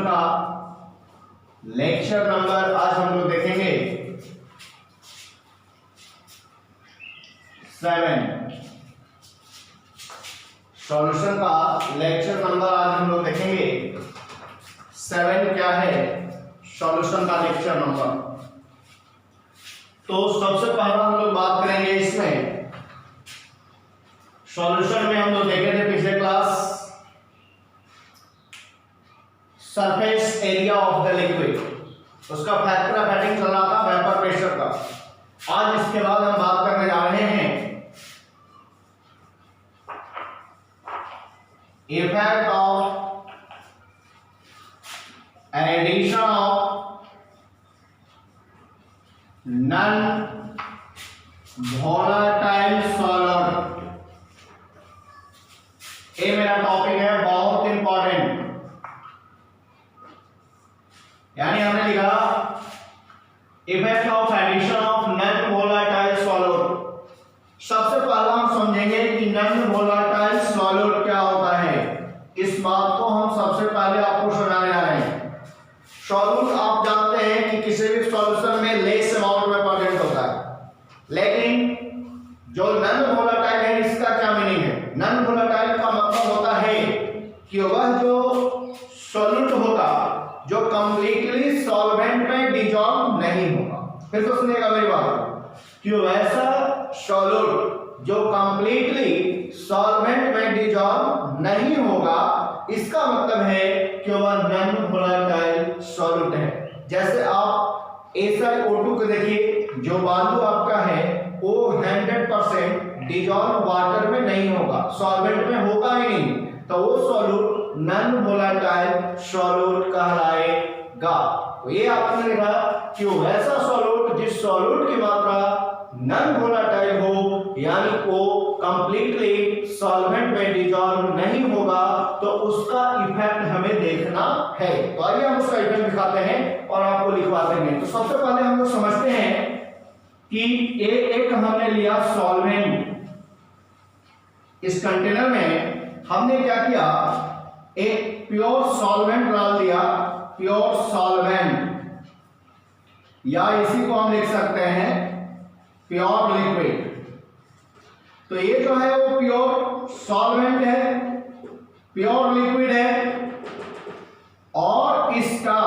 का lecture number आज हम लोग देखेंगे 7। सॉल्यूशन का लेक्चर नंबर आज हम लोग देखेंगे 7। क्या है सॉल्यूशन का लेक्चर नंबर? तो सबसे पहला हम लोग बात करेंगे इसमें सॉल्यूशन में हम लोग देखे थे पिछले class surface area of the liquid, उसका फैक्टर ऑफ हेडिंग चल रहा था वेपर प्रेशर का। आज इसके बाद हम बात करने जा रहे हैं effect of addition of non volatile solvent. ये मेरा टॉपिक है, बहुत इंपॉर्टेंट। यानी हमने लिखा effect of addition of non volatile solvent. सबसे पहला हम समझेंगे कि नॉन वोलेटाइल सॉल्वेंट क्या होता है। इस बात को हम सबसे पहले आपको समझाने जा रहे हैं। सॉल्वेंट आप जानते हैं कि किसी भी सॉल्यूशन में लेस अमाउंट में प्रेजेंट होता है, लेकिन जो नॉन वोलेटाइल है इसका क्या मीनिंग है? नॉन वोलेटाइल का मतलब होता है कि वह जो सॉल्यूट होगा जो कंप्लीटली सॉल्वेंट में डिसॉल्व नहीं होगा। फिर तो सुनिएगा मेरी बात कि वैसा सॉल्यूट जो कंप्लीटली सॉल्वेंट में डिसॉल्व नहीं होगा, इसका मतलब है कि वह नॉन वोलेटाइल सॉल्यूट है। जैसे आप SiO2 को देखिए, जो बालू आपका है वो 100% डिसॉल्व वाटर में नहीं होगा, सॉल्वेंट में होगा ही नहीं, तो वो सॉल्यूट नॉन वोलेटाइल सॉल्यूट कहलाएगा। तो ये आपने लिखा कि वैसा सॉल्यूट जिस सॉल्यूट की मात्रा नॉन वोलेटाइल हो, यानी वो कंप्लीटली सॉल्वेंट में डिसॉल्व नहीं होगा, तो उसका इफेक्ट हमें देखना है। तो आइए हम उसका इफेक्ट दिखाते हैं और आपको लिखवाते हैं। तो सबसे पहले हम लोग समझते हैं कि एक हमने लिया सॉल्वेंट। इस कंटेनर में हमने क्या किया, एक प्योर सॉल्वेंट डाल दिया, प्योर सॉल्वेंट, या इसी को हम लिख सकते हैं प्योर लिक्विड। तो ये जो है वो प्योर सॉल्वेंट है, प्योर लिक्विड है, और इसका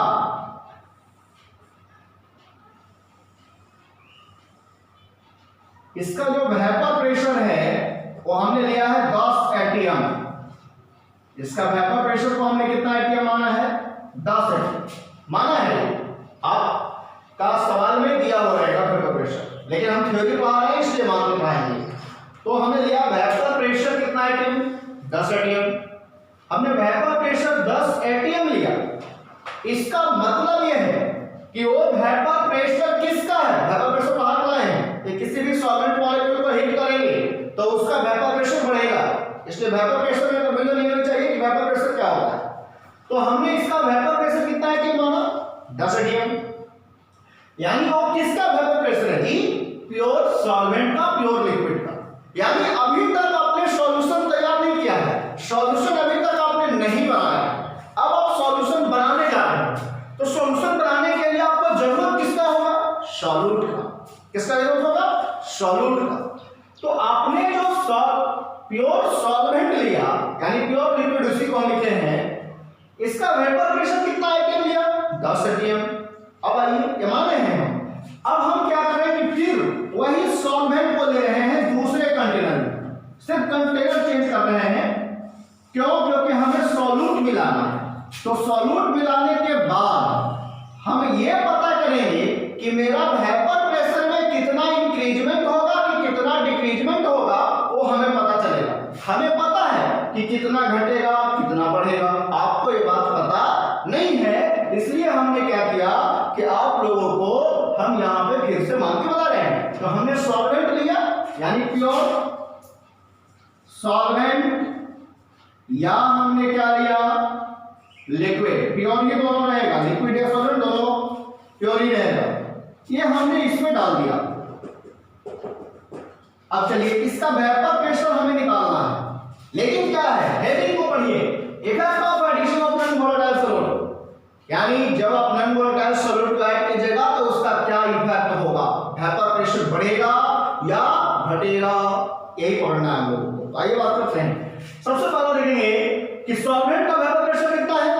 जो वेपर प्रेशर है वो हमने लिया है 10 atm। इसका वेपर प्रेशर को हमने कितना एटीएम माना है? 10 atm माना है। आपका सवाल में दिया हुआ रहेगा वेपर प्रेशर, लेकिन हम थ्योरी पढ़ा रहे हैं इसलिए मान ले पाएंगे। तो हमने लिया वेपर प्रेशर कितना एटीएम? 10 atm। हमने वेपर प्रेशर 10 atm लिया। इसका मतलब यह है कि वो वेपर प्रेशर किसका है? वेपर प्रेशर बाहर लाए हैं, ये किसी भी सॉल्वेंट मॉलिक्यूल को हिट करेंगे तो उसका वेपर प्रेशर बढ़ेगा, इसलिए वेपर प्रेशर में कभी नहीं होना चाहिए कि वेपर प्रेशर क्या होता है। तो हमने इसका वेपर प्रेशर कितना है कि माना 10 atm, यानी वो किसका वेपर प्रेशर है जी? प्योर सॉल्वेंट का, प्योर लिक्विड का। यानी अभी तक आपने सॉल्यूशन तैयार नहीं किया है, सॉल्यूशन अभी तक आपने नहीं बनाया है, अब आप सॉल्यूशन बनाने जा रहे हैं। तो सॉल्यूशन बनाने के लिए आपको जरूरत किसका होगा? सॉल्यूट का। किसका जरूरत होगा? सॉल्यूट का। तो आपने जो प्योर सॉल्वेंट लिया, यानी प्योर लिक्विड, उसी को लिखे हैं, इसका वेपर प्रेशर कितना एटीएम लिया? 10 atm। अब आइए माने हैं अब हम क्या करें कि फिर वही सॉल्वेंट को ले रहे हैं दूसरे कंटेनर में, सिर्फ कंटेनर चेंज कर रहे हैं। क्यों? क्योंकि हमें सॉल्यूट मिलाना है। तो सॉल्यूट मिलाने के बाद हम ये पता करेंगे कि मेरा वेपर प्रेशर में कितना इंक्रीजमेंट होगा कि कितना डिक्रीजमेंट होगा, वो हमें पता चलेगा। हमें पता है कि कितना घटेगा कितना बढ़ेगा, आपको ये बात पता नहीं है, इसलिए हमने क्या किया कि आप लोगों को हम यहाँ पे फिर से मान के बता रहे हैं। तो हमने सॉल्वेंट लिया, यानी प्योर सॉल्वेंट, या हमने क्या लिया? लिक्विड। प्योर ये दोनों रहेगा, लिक्विड या सॉल्वेंट दोनों प्योर ही रहेगा। ये हमने इसमें डाल दिया। अब चलिए इसका वेपर प्रेशर हमें निकालना है, लेकिन क्या है? हेडिंग को पढ़िए, effect of addition of non volatile solvent. यानी जब आप नॉन वोलेटाइल सॉल्यूट को ऐड कीजिएगा तो उसका क्या इफेक्ट होगा, वेपर प्रेशर बढ़ेगा या घटेगा, यही पढ़ना है हम लोगों को। आइए बात करते हैं। सबसे पहले देखेंगे कि सॉल्वेंट का वेपर प्रेशर कितना है,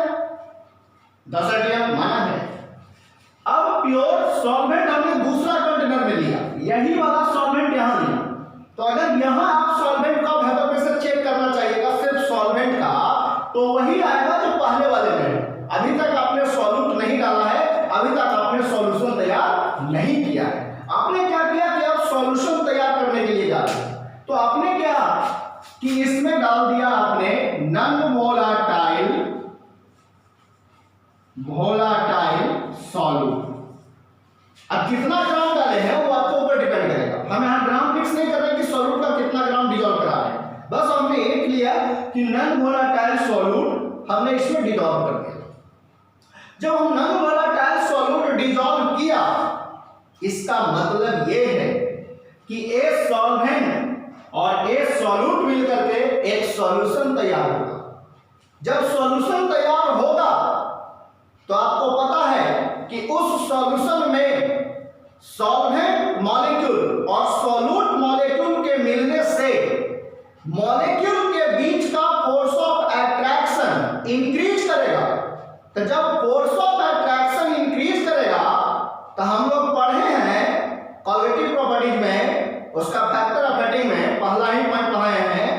10 atm माना है। अब प्योर सॉल्वेंट हमने दूसरा कंटेनर में लिया, यही वाला सॉल्वेंट यहां लिया, तो अगर यहां आप सॉल्वेंट का वेपर प्रेशर चेक करना चाहिएगा सिर्फ सॉल्वेंट का, तो वही आएगा जो पहले वाले में। अभी तक आपने सॉल्यूट नहीं डाला है, अभी तक आपने सॉल्यूशन तैयार नहीं किया है। आपने क्या किया कि आप सॉल्यूशन तैयार करने के लिए जा रहे हैं, तो आपने क्या कि इसमें डाल दिया आपने नॉन वोलेटाइल सॉल्यूट। अब कितना ग्राम डाले हैं वो आपके ऊपर डिपेंड करेगा, हम यहां ग्राम फिक्स नहीं कर रहे कि सॉल्यूट का कितना ग्राम डिसॉल्व करा रहे हैं, बस हमने एक लिया कि नॉन वोलेटाइल सॉल्यूट हमने इसमें डिसॉल्व कर दिया। जब हम नॉन वोलेटाइल सॉल्यूट डिसॉल्व किया, इसका मतलब यह है कि एक सॉल्वेंट और एक सॉल्यूट मिलकर के एक सॉल्यूशन तैयार होगा। जब सॉल्यूशन तैयार होगा तो आपको पता है कि उस सॉल्यूशन में सॉल्वेंट मॉलिक्यूल और सॉल्यूट मॉलिक्यूल के मिलने से मॉलिक्यूल के बीच का फोर्स ऑफ अट्रैक्शन इंक्रीज करेगा। तो जब फोर्स ऑफ अट्रैक्शन इंक्रीज करेगा तो हम लोग पढ़े हैं कॉलिगेटिव प्रॉपर्टीज में, उसका फैक्टर ऑफ हेटिंग में पहला ही पॉइंट पढ़ाए हैं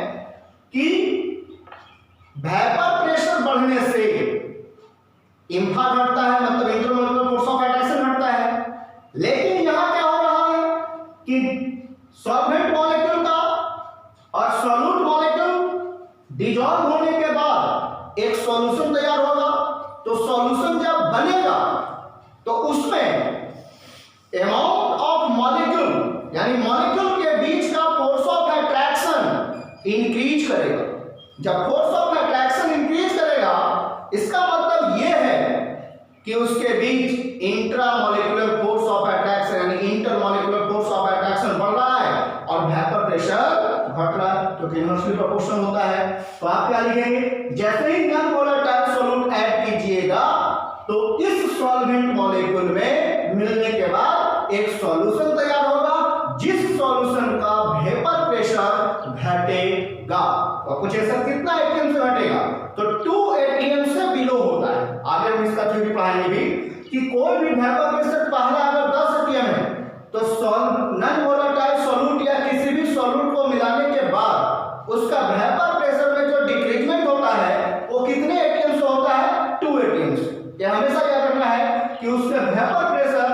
कि वेपर प्रेशर बढ़ने से इंफ्रा घटता है, मतलब इंटरमोलिकुलर फोर्स ऑफ अट्रैक्शन घटता है। लेकिन यहां क्या हो रहा है कि सॉल्वेंट मॉलिक्यूल का और सॉल्यूट मॉलिक्यूल डिसॉल्व होने के बाद एक सॉल्यूशन तैयार होगा, तो सॉल्यूशन जब बनेगा तो उसमें अमाउंट ऑफ मॉलिक्यूल यानी मॉलिक्यूल के बीच का फोर्स ऑफ अट्रैक्शन इंक्रीज करेगा। जब फोर्स ऑफ अट्रैक्शन इंक्रीज करेगा, इसका मतलब यह है कि उसके बीच इंट्रामॉलिक्यूलर फोर्स ऑफ अट्रैक्शन यानी इंटरमॉलिक्यूलर फोर्स ऑफ अट्रैक्शन बढ़ रहा है और वेपर प्रेशर घट रहा है, क्योंकि इनवर्सली प्रोपोर्शनल होता है। तो आप क्या लिखेंगे, जैसे ही नॉन वोलेटाइल सॉल्यूट ऐड कीजिएगा तो इस सॉल्वेंट मॉलिक्यूल में मिलने के बाद एक सॉल्यूशन तैयार होगा, जिस सॉल्यूशन का वेपर प्रेशर घटेगा। और कुछ ऐसा कितना atm से घटेगा, तो 2 atm से बिलो होता है। आगे हम इसका थ्योरी पढ़ाएंगे भी कि कोई भी वेपर प्रेशर पहला अगर 10 atm है तो नॉन वोलेटाइल सॉल्यूट या किसी भी सॉल्यूट को मिलाने के बाद उसका वेपर प्रेशर में जो डिक्रीजमेंट होता है वो कितने atm से होता है, 2 atm से। ये हमेशा क्या करना है कि उसके वेपर प्रेशर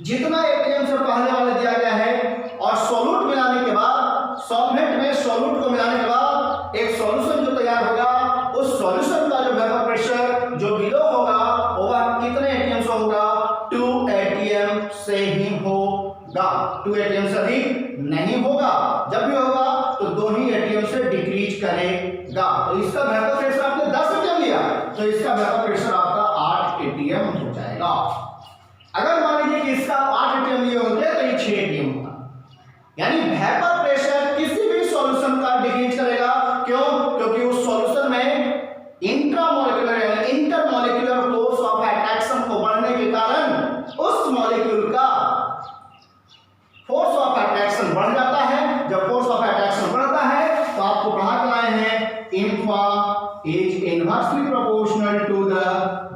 जितना atm से पहले वाले दिया गया है और सॉल्यूट मिलाने के बाद सॉल्वेंट में सॉल्यूट को मिलाने के बाद एक सॉल्यूशन जो तैयार होगा, उस सॉल्यूशन का जो वेपर प्रेशर जो बिलो होगा वो कितने atm से होगा, 2 atm से ही होगा। 2 atm से अधिक नहीं होगा, जब भी होगा तो 2 ही atm से डिक्रीज करेगा। तो इसका वेपर प्रेशर आपने 10 atm लिया तो इसका वेपर प्रेशर आपका 8 atm हो जाएगा। अगर मान लीजिए कि इसका 8 atm लिए होते तो ये 6 atm होगा। यानी वेपर प्रेशर किसी भी सॉल्यूशन का डिक्रीज करेगा। क्यों? क्योंकि उस सॉल्यूशन में इंट्रामॉलिक्यूलर यानी इंटरमॉलिक्यूलर फोर्स ऑफ अट्रैक्शन को बढ़ने के कारण उस मॉलिक्यूल का फोर्स ऑफ अट्रैक्शन बढ़ जाता है। जब फोर्स ऑफ अट्रैक्शन बढ़ता है तो आपको पढ़ा के आए हैं infra is inversely proportional to the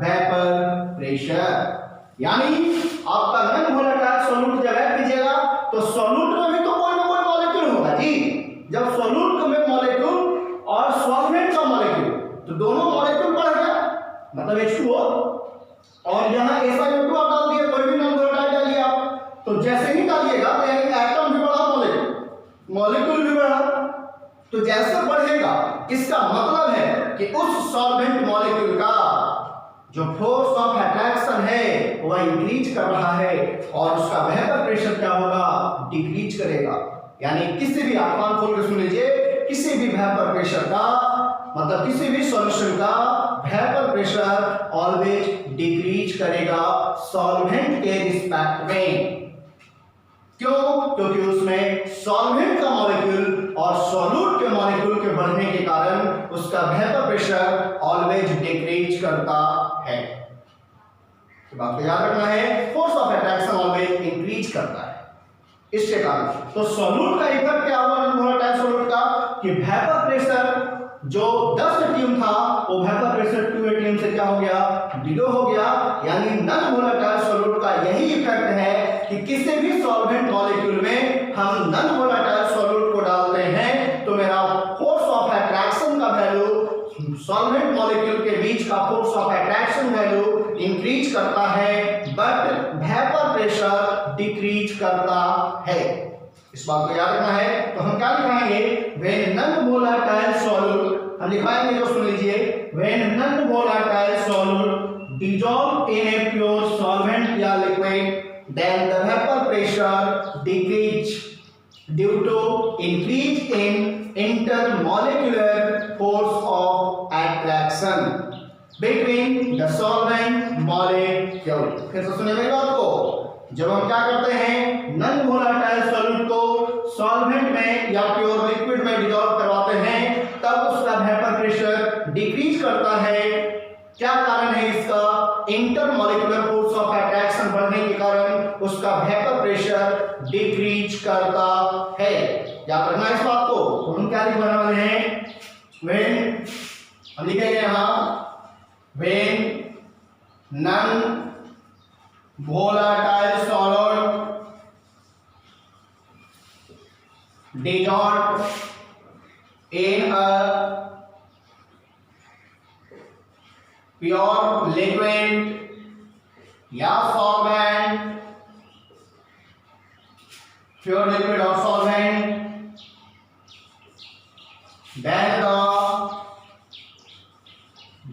vapour pressure. यानी आपका नॉन वोलेटाइल सॉल्यूट जब ऐड कीजिएगा तो सॉल्यूट में भी तो कोई ना कोई मॉलिक्यूल होगा जी। जब सॉल्यूट में मॉलिक्यूल और सॉल्वेंट का मॉलिक्यूल तो दोनों मॉलिक्यूल बढ़ गया, मतलब H2O, और यहां SiO2 आप डाल दिए, कोई भी नॉन वोलेटाइल डालिए आप, तो जैसे ही डालिएगा तो यानी एटम भी बढ़ा, मॉलिक्यूल भी बढ़ा। तो जैसे बढ़ेगा इसका मतलब है कि उस सॉल्वेंट मॉलिक्यूल का जो फोर्स ऑफ अट्रैक्शन है वह इंक्रीज कर रहा है और उसका वेपर प्रेशर क्या होगा, डिक्रीज करेगा। यानी किसी भी, आप कान खोल के सुन लीजिए, किसी भी वेपर प्रेशर का मतलब किसी भी सॉल्यूशन का वेपर प्रेशर ऑलवेज डिक्रीज करेगा सॉल्वेंट के रिस्पेक्ट में। क्यों? क्योंकि उसमें सॉल्वेंट का मॉलिक्यूल और सॉल्यूट के मॉलिक्यूल के बढ़ने के कारण उसका वेपर प्रेशर ऑलवेज डिक्रीज करता है। आपको याद रखना है, force of attraction always increase करता है इसके कारण। तो सॉल्यूट का इफेक्ट क्या हुआ नॉन वोलेटाइल सॉल्यूट का, कि वेपर प्रेशर जो 10 एटीएम था वो वेपर प्रेशर 2 एटीएम से क्या हो गया, बिलो हो गया। यानी नॉन वोलेटाइल सॉल्यूट का यही इफेक्ट है कि किसी भी सॉल्वेंट मॉलिक्यूल में हम नॉन वोलेटाइल सॉल्यूट को डालते हैं तो मेरा फोर्स ऑफ अट्रैक्शन का वैल्यू, सॉल्वेंट मॉलिक्यूल के बीच का force of attraction value increase करता है, बट वेपर प्रेशर डिक्रीज करता है। इस बात को याद रखना है। तो हम क्या लिखाएंगे, व्हेन नॉन वोलेटाइल सॉल्यूट, हम लिखाएंगे जो सुन लीजिए, when non volatile solute dissolve in a pure solvent या liquid then the vapour pressure decrease due to increase in intermolecular force of attraction between the solvent molecule। फिर से सुनिए मेरी बात को, जब हम क्या करते हैं नॉन वोलेटाइल सॉल्यूट को सॉल्वेंट में या प्योर लिक्विड में डिसॉल्व करवाते हैं तब उसका वेपर प्रेशर डिक्रीज करता है। क्या कारण है इसका, इंटरमॉलिक्यूलर फोर्स ऑफ अट्रैक्शन बढ़ने के कारण उसका वेपर प्रेशर डिक्रीज करता है। याद रखना इस बात को। तो हम क्या लिखने वाले हैं, व्हेन, हम लिखेंगे यहां when non volatile solute dissolved in a pure liquid या solvent, pure liquid or solvent, then the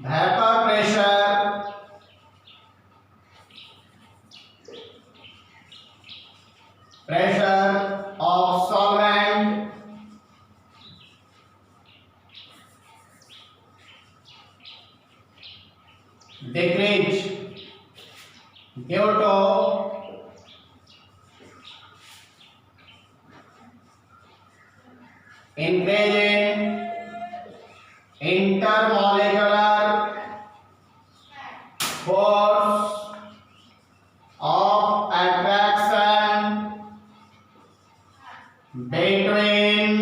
vapor pressure of solvent decrease due to increasing intermolecular force of attraction between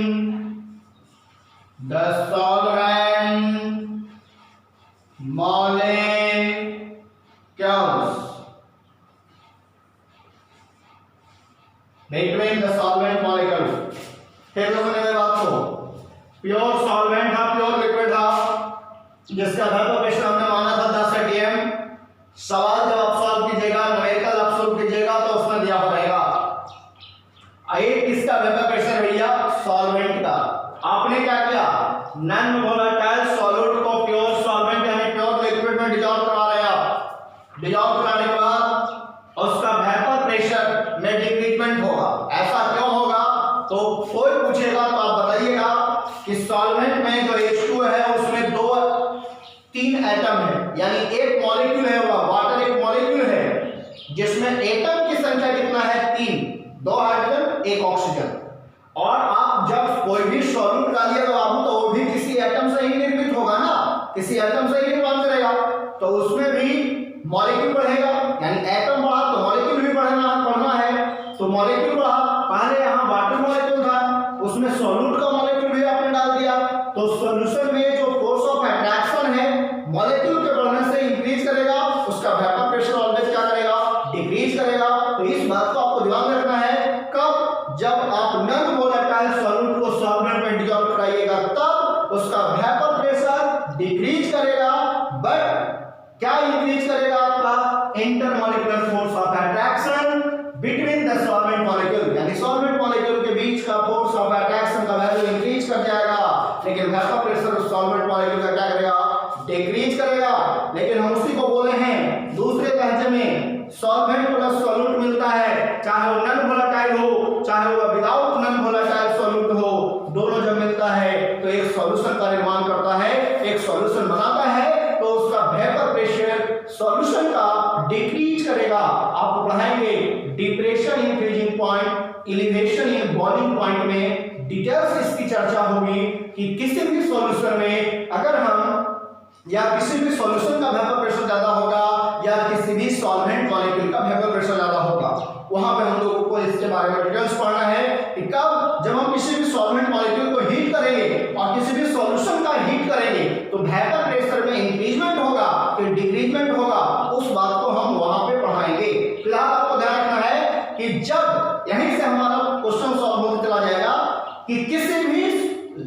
the solvent molecules, between the solvent molecules। फिर लोगों ने बात को, pure solvent था, pure liquid था, जिसका vapour pressure हमने माना था 10 atm। सवाल जब आप सॉल्व कीजिएगा, न्यूमेरिकल आप सॉल्व कीजिएगा तो उसमें दिया हो रहेगा एक किसका वेपर प्रेशर भैया, सॉल्वेंट का। आपने क्या किया, नॉन वोलेटाइल सॉल्यूट को प्योर सॉल्वेंट यानी प्योर लिक्विड में डिसॉल्व करा रहे आप। डिसॉल्व कराने के बाद उसका वेपर प्रेशर में डिक्रीजमेंट होगा। ऐसा क्यों होगा, तो कोई पूछेगा तो आप बताइएगा कि सॉल्वेंट में जो H2 है उसमें 3 एटम है, यानी एक मॉलिक्यूल है, वह वाटर एक मॉलिक्यूल है जिसमें एटम की संख्या कितना है, 3, 2 हाइड्रोजन 1 ऑक्सीजन। और आप जब कोई भी सॉल्यूट डालिएगा बाबू तो वो भी किसी एटम से ही निर्मित होगा ना, किसी एटम से ही निर्माण करेगा, तो उसमें भी मॉलिक्यूल बढ़ेगा, यानी एटम बढ़ा तो मॉलिक्यूल भी बढ़ना है। तो मॉलिक्यूल बढ़ा, पहले यहाँ वाटर मॉलिक्यूल था, उसमें सॉल्यूट का मॉलिक्यूल भी आपने डाल दिया, तो सॉल्यूशन में जो फोर्स ऑफ अट्रैक्शन है मॉलिक्यूल के बढ़ने से इंक्रीज करेगा, उसका वेपर प्रेशर ऑलवेज क्या करेगा, डिक्रीज करेगा। तो इस बात को आपको ध्यान में रखना है, कब, जब आप नॉन वोलेटाइल सॉल्यूट को सॉल्वेंट में डिसॉल्व कराइएगा तब उसका वेपर प्रेशर डिक्रीज करेगा, बट क्या इंक्रीज करेगा, आपका intermolecular force of attraction between the solvent molecule, यानी सॉल्वेंट मॉलिक्यूल के बीच का फोर्स ऑफ अट्रैक्शन का वैल्यू इंक्रीज कर जाएगा, लेकिन वेपर प्रेशर उस सॉल्वेंट मॉलिक्यूल का क्या करेगा, डिक्रीज करेगा। लेकिन हम उसी को बोले हैं दूसरे लहजे में सॉल्वेंट प्लस सॉल्यूट मिलता है, चाहे वो नॉन वोलेटाइल हो चाहे वो विदाउट नॉन वोलेटाइल सॉल्यूट हो, दोनों जब मिलता है तो एक सॉल्यूशन का निर्माण करता है, एक सॉल्यूशन बनाता है, तो उसका वेपर प्रेशर सॉल्यूशन का डिक्रीज करेगा। आपको पढ़ाएंगे depression in freezing point, elevation in boiling point में डिटेल्स इसकी चर्चा होगी कि किसी भी सॉल्यूशन में अगर हम या किसी भी सॉल्यूशन का वेपर प्रेशर ज्यादा होगा या किसी भी सॉल्वेंट मॉलिक्यूल का वेपर प्रेशर ज्यादा होगा। वहां पे हम लोगों को इसके बारे में डिटेल्स पढ़ना है कि कब जब हम किसी भी सॉल्वेंट मॉलिक्यूल को हीट करेंगे और किसी भी सॉल्यूशन का हीट करेंगे तो वेपर प्रेशर में इंक्रीजमेंट होगा कि डिक्रीजमेंट होगा, उस बात को हम वहां पे पढ़ाएंगे। फिलहाल आपको ध्यान रखना है कि जब यहीं से हमारा क्वेश्चन सॉल्व होते चला जाएगा कि किसी भी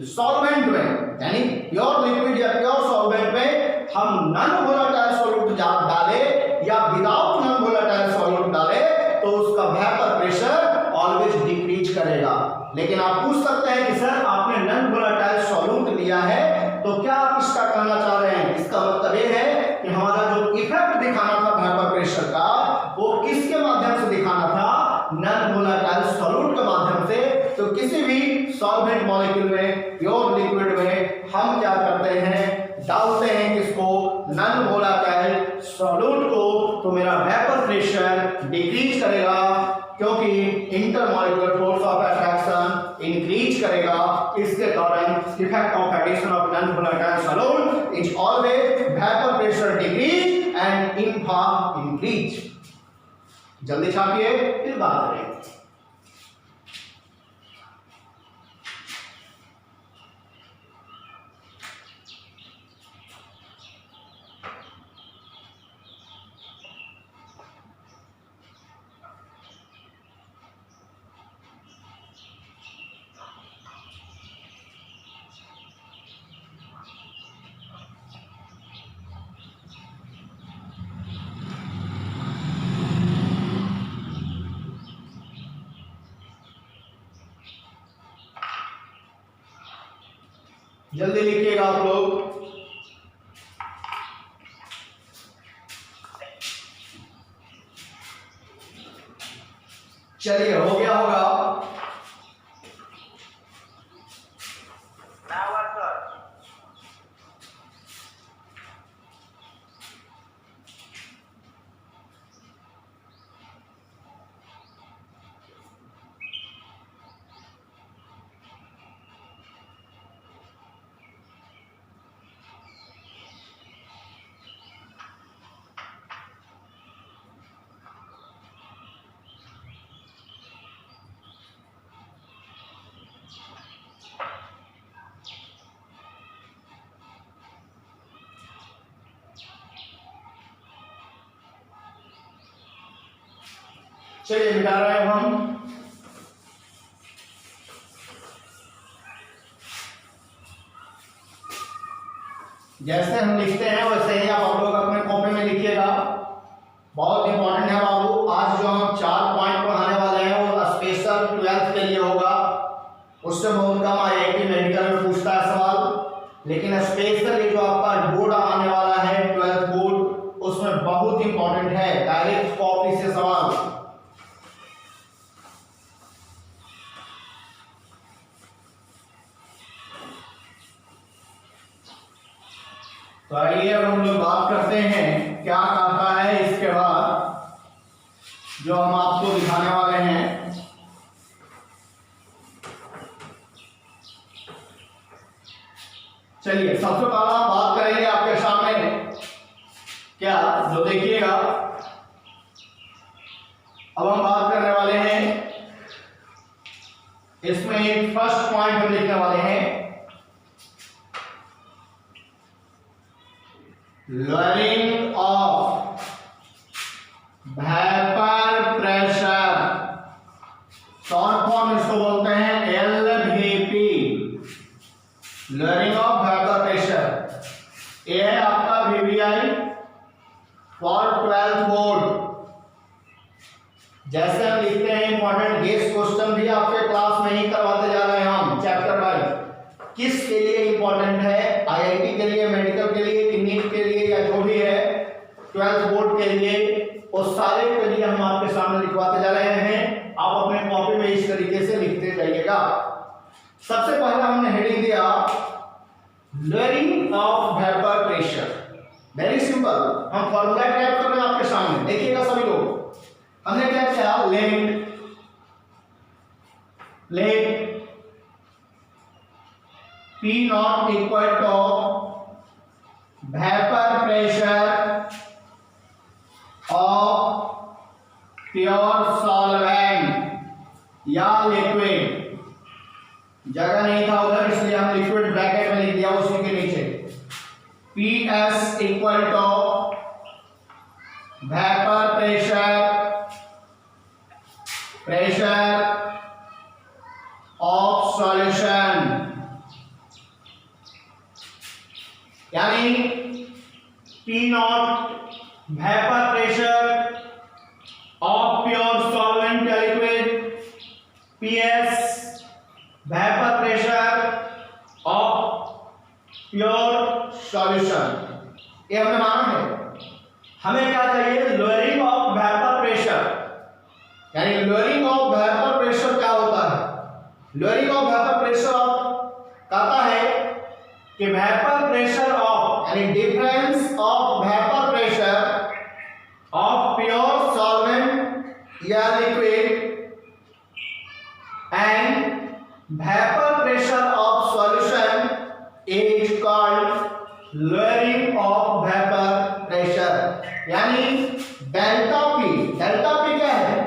सॉल्वेंट में यानी प्योर लिक्विड या प्योर सॉल्वेंट में हम नॉन वोलेटाइल सॉल्यूट डाले या विदाउट नॉन वोलेटाइल सॉल्यूट डाले तो उसका वेपर प्रेशर ऑलवेज डिक्रीज करेगा। लेकिन आप पूछ सकते हैं कि सर आपने नॉन वोलेटाइल सॉल्यूट लिया है तो क्या आप इसका कहना चाह रहे हैं? इसका मतलब ये है कि हमारा जो इफेक्ट दिखाना था वेपर प्रेशर का वो किसके माध्यम से दिखाना था? नॉन वोलेटाइल सॉल्यूट के माध्यम से। तो किसी भी सॉल्वेंट मॉलिक्यूल में प्योर लिक्विड में हम क्या करते हैं, डालते हैं किसको? नॉन वोलेटाइल सॉल्यूट को, तो मेरा वेपर प्रेशर डिक्रीज करेगा क्योंकि intermolecular force of attraction increase करेगा। इसके कारण effect of addition of non volatile solute is always vapour pressure decrease and इन्फा इंक्रीज। जल्दी छापिए फिर बात करेंगे। जल्दी लिखिएगा आप लोग। चलिए हो गया होगा। चलिए मिटा रहे हैं हम। जैसे हम लिखते हैं वैसे ही आप लोग अपने कॉपी में लिखिएगा। बहुत इंपॉर्टेंट है बाबू। आज जो हम 4 पॉइंट पढ़ाने वाले हैं वो स्पेशल 12th के लिए होगा। उससे बहुत कम आईआईटी मेडिकल में पूछता है सवाल, लेकिन स्पेशली जो आपका बोर्ड आने वाला है 12th बोर्ड, उसमें बहुत इंपॉर्टेंट है डायरेक्ट कॉपी से सवाल। तो आइए अब हम लोग बात करते हैं क्या कहता है इसके बाद जो हम आपको दिखाने वाले हैं। चलिए सबसे पहला हम बात करेंगे आपके सामने क्या, जो देखिएगा अब हम बात करने वाले हैं इसमें एक फर्स्ट पॉइंट हम लिखने वाले हैं lowering of vapour pressure, short form इसको बोलते हैं LVP, lowering of vapour pressure. ये है आपका VVI फॉर 12th बोर्ड। जैसे हम लिखते हैं इंपॉर्टेंट गेस क्वेश्चन भी आपके क्लास में ही करवाते जा रहे हैं हम चैप्टर वाइज। किसके लिए इंपॉर्टेंट है? आईआईटी के लिए, मेडिकल के लिए, नीट के लिए या जो भी है 12th बोर्ड के लिए, उस सारे के लिए हम आपके सामने लिखवाते जा रहे हैं। आप अपने कॉपी में इस तरीके से लिखते जाइएगा। सबसे पहला हमने हेडिंग दिया lowering of vapour pressure. Very simple, हम फॉर्मूला टाइप कर रहे हैं आपके सामने, देखिएगा सभी लोग। हमने क्या किया, let P not equal to vapour pressure of pure solvent या लिक्विड, जगह नहीं था उधर इसलिए हम लिक्विड ब्रैकेट में लिख दिया उसी के नीचे, PS equal to vapour pressure of solution, यानी P not vapour pressure of pure solvent या liquid, PS vapour pressure of pure solution. ये हमने माना है। हमें क्या चाहिए? लोअरिंग ऑफ वेपर प्रेशर, यानी लोअरिंग ऑफ वेपर प्रेशर क्या होता है? लोअरिंग ऑफ वेपर प्रेशर कहता है कि वेपर प्रेशर ऑफ, यानी difference of vapour pressure of pure solvent या liquid and vapor pressure of solution is called lowering of vapor pressure, यानी डेल्टा पी क्या है?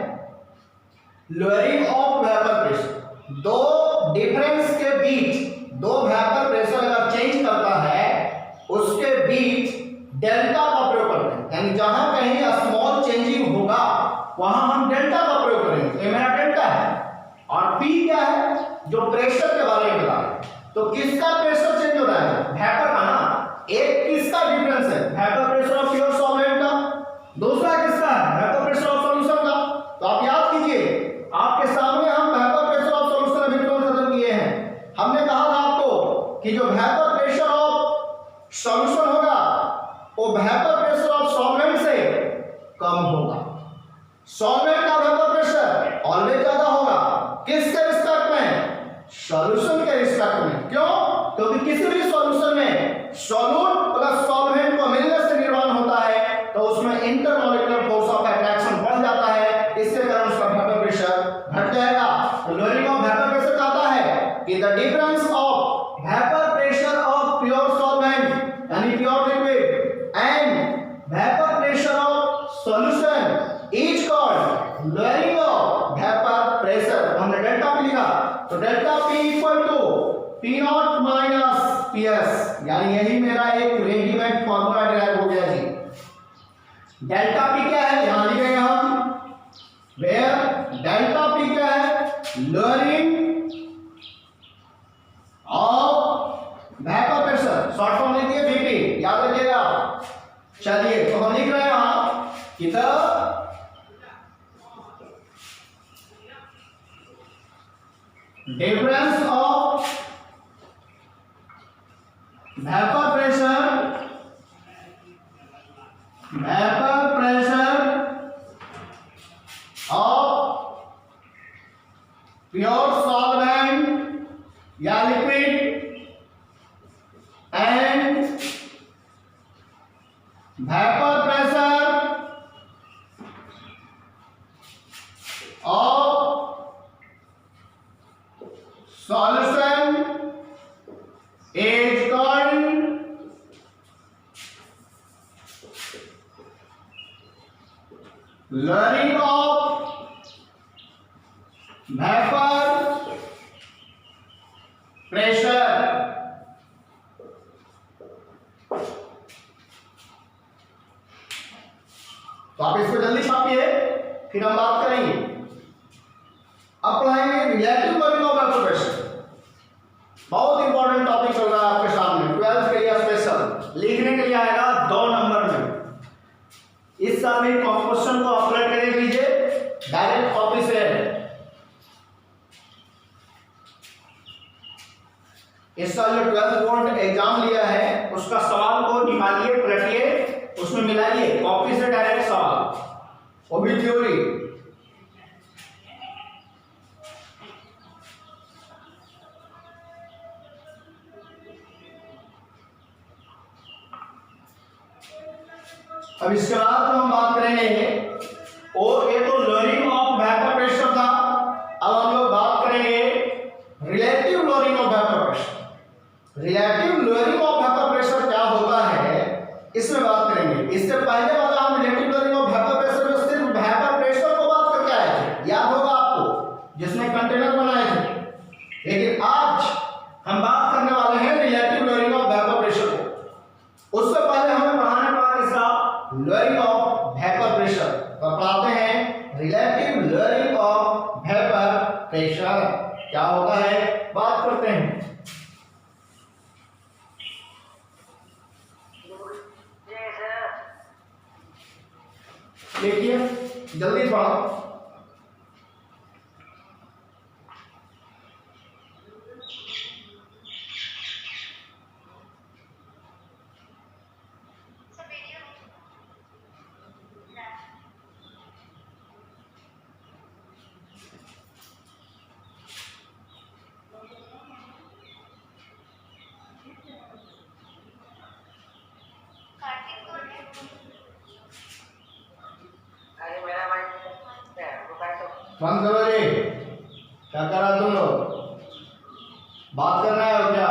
lowering of vapor pressure। दो difference के बीच, दो वेपर प्रेशर अगर change करता है उसके बीच डेल्टा का प्रयोग करते हैं, यानी जहां कहीं स्मॉल चेंजिंग होगा वहां हम डेल्टा का प्रयोग करेंगे। ये मेरा डेल्टा है और P क्या है? जो प्रेशर के बारे में बता रहे हैं। तो किसका प्रेशर चेंज हो रहा है? वेपर का ना। एक किसका डिफरेंस है? Vapour pressure of pure solvent का। दूसरा किसका है? वेपर प्रेशर ऑफ सॉल्यूशन का। तो आप याद कीजिए, आपके सामने हम वेपर प्रेशर ऑफ सॉल्यूशन अभी तुरंत खत्म किए हैं। हमने कहा था आपको कि जो वेपर प्रेशर ऑफ सॉल्यूशन होगा वो वेपर प्रेशर ऑफ सॉल्वेंट से कम होगा। सॉल्वेंट का वेपर प्रेशर ऑलवेज ज्यादा होगा। किसके रिस्पेक्ट में? सॉल्यूशन के रिस्पेक्ट में। क्यों? क्योंकि किसी भी सॉल्यूशन में सॉल्यूट प्लस सॉल्वेंट को मिलने से निर्माण होता है तो उसमें इंटरमॉलिक्यूलर फोर्स ऑफ अट्रैक्शन बढ़ जाता है, इससे कारण उसका वेपर प्रेशर घट जाएगा। तो लोअरिंग ऑफ वेपर प्रेशर कहता है कि the difference of vapour pressure of pure solvent यानी pure liquid and vapour pressure of solution is called lowering of vapour pressure. हमने डेल्टा पी लिखा, तो delta P equal to P not minus PS, यानी यही मेरा एक readymade formula derive हो गया जी। डेल्टा P क्या है? यहां लिखेंगे हम, वेयर डेल्टा P क्या है? Lowering of vapour pressure, short form लिखिए VP, याद रखिएगा। चलिए तो हम लिख रहे हैं यहां कि difference of vapor pressure of pure solvent या liquid and vapor pressure of solution is called lowering of vapor pressure। तो आप इसको जल्दी छापिए, फिर हम बात करेंगे। अब पढ़ाएंगे relative lowering of vapour pressure. बहुत इंपॉर्टेंट टॉपिक चल रहा है आपके सामने 12th के लिए स्पेशल। लिखने के लिए आएगा 2 नंबर में। इस साल में क्वेश्चन को अपलोड कर लीजिए डायरेक्ट कॉपी से। इस साल जो 12th बोर्ड एग्जाम लिया है उसका सवाल को निकालिए, पलटिए, उसमें मिलाइए, कॉपी से डायरेक्ट सवाल, वो भी थ्योरी। अब इसके बाद जो हम बात करेंगे और ये तो लोअरिंग ऑफ वेपर प्रेशर था। अब हम लोग बात करेंगे relative lowering of vapour pressure. Relative lowering of vapour pressure क्या होता है इसमें बात करेंगे। इससे पहले वाला हम relative lowering of vapour lowering of vapour pressure. तो पढ़ाते हैं relative lowering of vapour pressure क्या होता है, बात करते हैं। देखिए जल्दी पढ़ो। बंद करो जी, क्या कर रहा तुम लोग, बात करना है और क्या?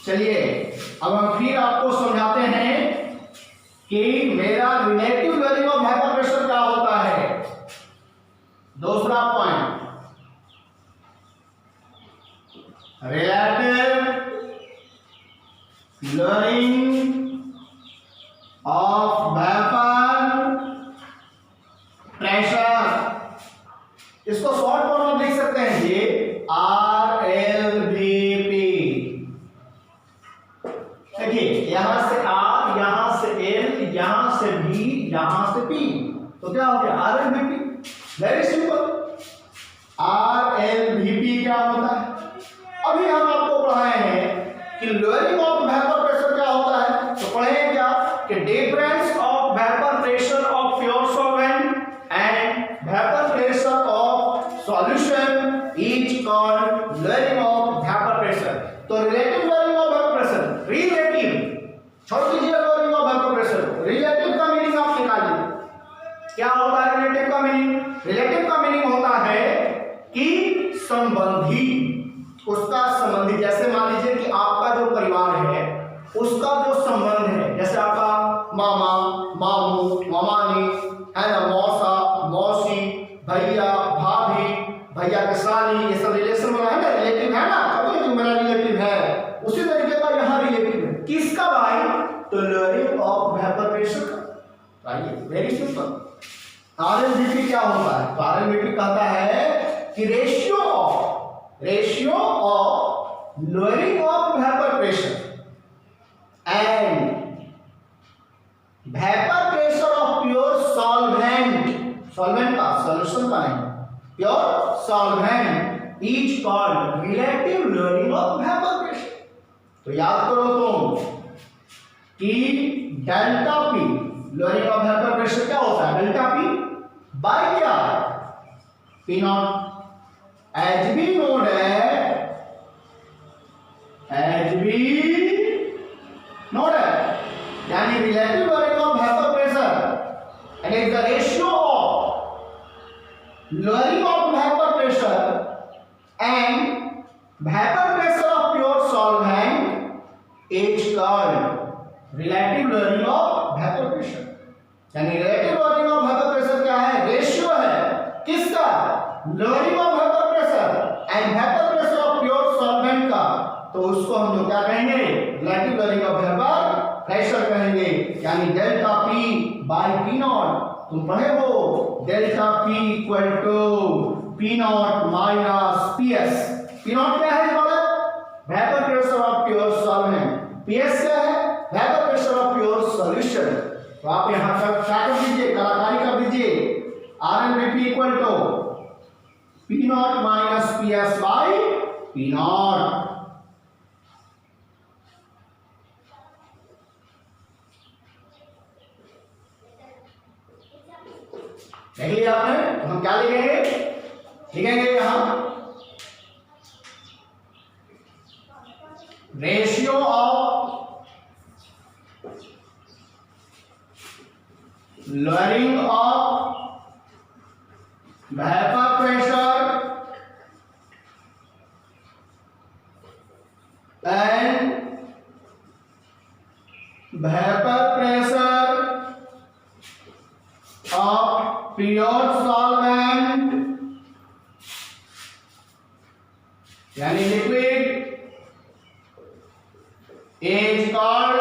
चलिए अब हम फिर आपको समझाते हैं कि मेरा relative lowering of vapour pressure क्या होता है। दूसरा point, relative lowering of vapour pressure, इसको शॉर्ट फॉर्म में लिख सकते हैं जी RLVP। देखिए यहां से R, यहां से L, यहां से V, यहां से P, तो क्या हो गया RLVP। वेरी सिंपल, RLVP क्या होता है? अभी हम आपको पढ़ाए हैं कि लोअरिंग ऑफ वेपर प्रेशर क्या होता है, तो पढ़ेंगे क्या कि difference of vapour pressure of pure solvent and vapour pressure of solution is called lowering of vapour pressure. तो relative lowering of vapour pressure, relative छोड़ दीजिए lowering of vapour pressure, relative का मीनिंग आप निकालिए। क्या होता है रिलेटिव का मीनिंग? रिलेटिव का मीनिंग होता है कि संबंधी, उसका संबंधी। जैसे मान लीजिए कि आपका जो परिवार है उसका जो संबंध है, जैसे आपका मामा, मामू, मामानी है ना, मौसा, मौसी, भैया, भाभी, भैया के साली, ये सब रिलेशन में है ना, रिलेटिव है ना, कभी मेरा रिलेटिव है। उसी तरीके का यहाँ रिलेटिव है किसका भाई? तो लोअरिंग ऑफ वेपर प्रेशर का। Very simple. RLVP क्या होता है? तो RLVP कहता है कि ratio of lowering of vapour pressure and vapour pressure of pure solvent, solvent का, सॉल्यूशन का नहीं, pure solvent is called relative lowering of vapour pressure. तो याद करो तुम कि delta P lowering of vapour pressure क्या होता है? डेल्टा P बाय क्या? P not. H B node है, एच बी नोड है, यानी relative lowering of vapour pressure and is the ratio of lowering of vapour pressure and vapour pressure of pure solvent is called relative lowering of vapour pressure. यानी relative lowering of vapour pressure क्या है? Ratio है किसका? Lowering of vapour pressure and vapour pressure of pure solvent का। तो उसको हम लोग क्या कहेंगे? Relative lowering of vapour pressure कहेंगे, यानी delta P bye P not. तुम पढ़े हो डेल्टा P equal to P not minus PS। P not क्या है बोले? Vapour pressure of pure solvent. PS क्या है? Vapour pressure of pure solution. तो आप यहां तक क्या कर दीजिए, कलाकारी कर दीजिए। RLVP equal to P not minus PS by P not. देख लिया आपने? तो हम क्या लिखेंगे? लिखेंगे यहां ratio of lowering of vapour pressure and vapour pressure of pure solvent यानी liquid is called